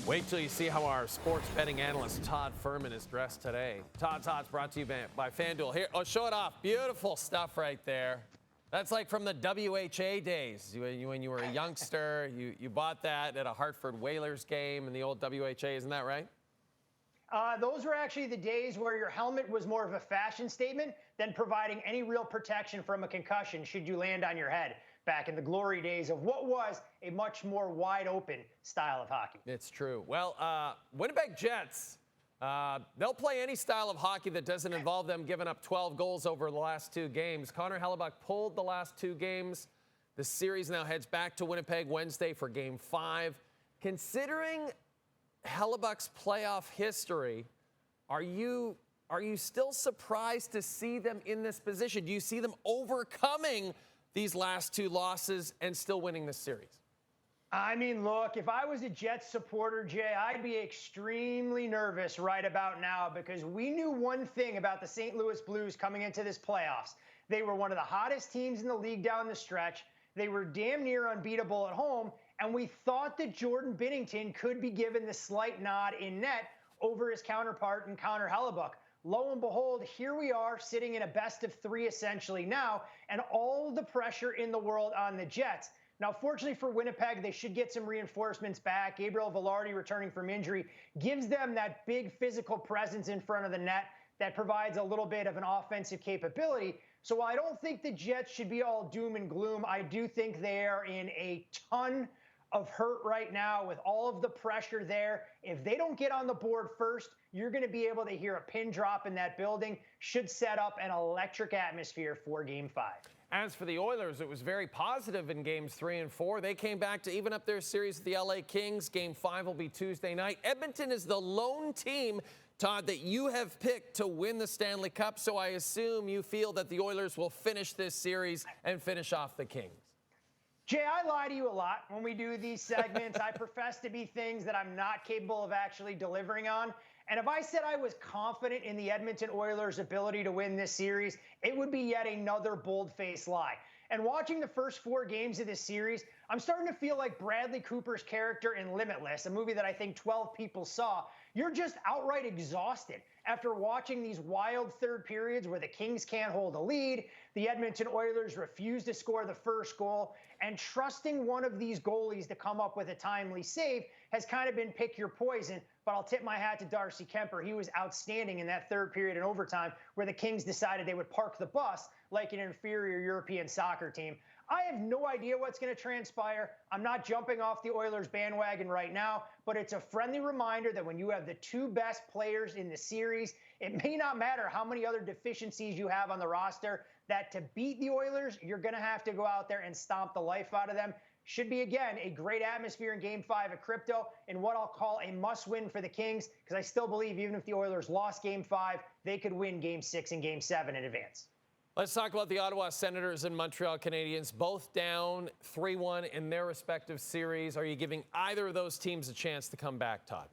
Wait till you see how our sports betting analyst Todd Fuhrman is dressed today. Todd's brought to you by FanDuel. Here, show it off. Beautiful stuff right there. That's like from the WHA days. When you were a youngster, you bought that at a Hartford Whalers game in the old WHA. Isn't that right? Those were actually the days where your helmet was more of a fashion statement than providing any real protection from a concussion should you land on your head, back in the glory days of what was a much more wide open style of hockey. It's true. Well, Winnipeg Jets, they'll play any style of hockey that doesn't involve them giving up 12 goals over the last two games. Connor Hellebuyck pulled the last two games. The series now heads back to Winnipeg Wednesday for Game 5. Considering Hellebuyck's playoff history, are you still surprised to see them in this position? Do you see them overcoming these last two losses and still winning this series? I mean, look, if I was a Jets supporter, Jay, I'd be extremely nervous right about now because we knew one thing about the St. Louis Blues coming into this playoffs. They were one of the hottest teams in the league down the stretch. They were damn near unbeatable at home, and we thought that Jordan Binnington could be given the slight nod in net over his counterpart in Connor Hellebuyck. Lo and behold, here we are sitting in a best of three essentially now, and all the pressure in the world on the Jets. Now, fortunately for Winnipeg, they should get some reinforcements back. Gabriel Velarde returning from injury gives them that big physical presence in front of the net that provides a little bit of an offensive capability. So while I don't think the Jets should be all doom and gloom, I do think they are in a ton of hurt right now with all of the pressure there. If they don't get on the board first, you're going to be able to hear a pin drop in that building. Should set up an electric atmosphere for Game 5. As for the Oilers, it was very positive in Games 3 and 4. They came back to even up their series with the LA Kings. Game 5 will be Tuesday night. Edmonton is the lone team, Todd, that you have picked to win the Stanley Cup, so I assume you feel that the Oilers will finish this series and finish off the Kings. Jay, I lie to you a lot when we do these segments. I profess to be things that I'm not capable of actually delivering on. And if I said I was confident in the Edmonton Oilers' ability to win this series, it would be yet another bold-faced lie. And watching the first 4 games of this series, I'm starting to feel like Bradley Cooper's character in Limitless, a movie that I think 12 people saw. You're just outright exhausted after watching these wild third periods where the Kings can't hold a lead, the Edmonton Oilers refuse to score the first goal, and trusting one of these goalies to come up with a timely save has kind of been pick your poison. But I'll tip my hat to Darcy Kemper. He was outstanding in that third period in overtime where the Kings decided they would park the bus like an inferior European soccer team. I have no idea what's going to transpire. I'm not jumping off the Oilers bandwagon right now, but it's a friendly reminder that when you have the 2 best players in the series, it may not matter how many other deficiencies you have on the roster, that to beat the Oilers, you're going to have to go out there and stomp the life out of them. Should be, again, a great atmosphere in Game 5 at Crypto and what I'll call a must-win for the Kings, because I still believe even if the Oilers lost Game 5, they could win Game 6 and Game 7 in advance. Let's talk about the Ottawa Senators and Montreal Canadiens, both down 3-1 in their respective series. Are you giving either of those teams a chance to come back, Todd?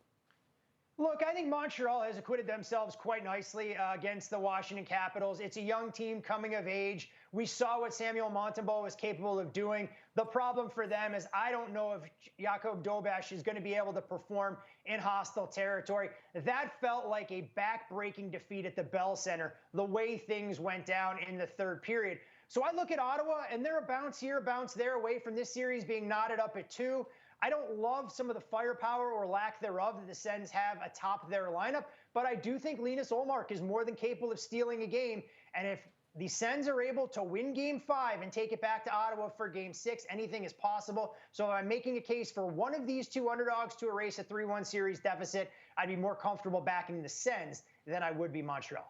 Look, I think Montreal has acquitted themselves quite nicely against the Washington Capitals. It's a young team coming of age. We saw what Samuel Montembeault was capable of doing. The problem for them is I don't know if Jakub Dobeš is going to be able to perform in hostile territory. That felt like a back-breaking defeat at the Bell Center, the way things went down in the third period. So I look at Ottawa, and they're a bounce here, a bounce there away from this series being knotted up at 2. I don't love some of the firepower or lack thereof that the Sens have atop their lineup, but I do think Linus Ullmark is more than capable of stealing a game. And if the Sens are able to win Game 5 and take it back to Ottawa for Game 6, anything is possible. So if I'm making a case for one of these 2 underdogs to erase a 3-1 series deficit, I'd be more comfortable backing the Sens than I would be Montreal.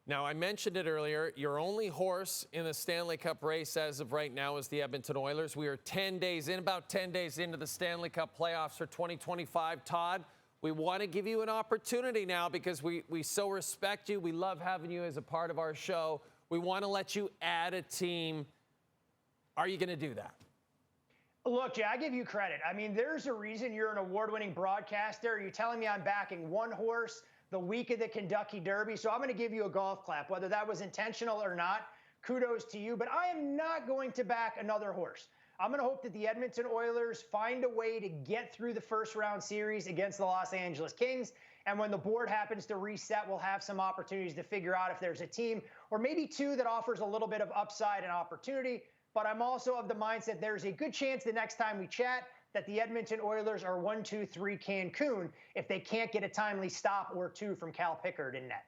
Now, I mentioned it earlier, your only horse in the Stanley Cup race as of right now is the Edmonton Oilers. We are about 10 days into the Stanley Cup playoffs for 2025. Todd, we want to give you an opportunity now because we so respect you. We love having you as a part of our show. We want to let you add a team. Are you going to do that? Look, Jay, I give you credit. I mean, there's a reason you're an award-winning broadcaster. You're telling me I'm backing one horse the week of the Kentucky Derby. So I'm going to give you a golf clap, whether that was intentional or not. Kudos to you. But I am not going to back another horse. I'm going to hope that the Edmonton Oilers find a way to get through the first round series against the Los Angeles Kings. And when the board happens to reset, we'll have some opportunities to figure out if there's a team or maybe two that offers a little bit of upside and opportunity. But I'm also of the mindset there's a good chance the next time we chat that the Edmonton Oilers are 1-2-3 Cancun if they can't get a timely stop or two from Cal Pickard in net.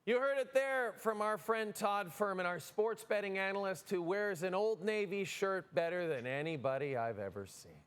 You heard it there from our friend Todd Fuhrman, our sports betting analyst who wears an Old Navy shirt better than anybody I've ever seen.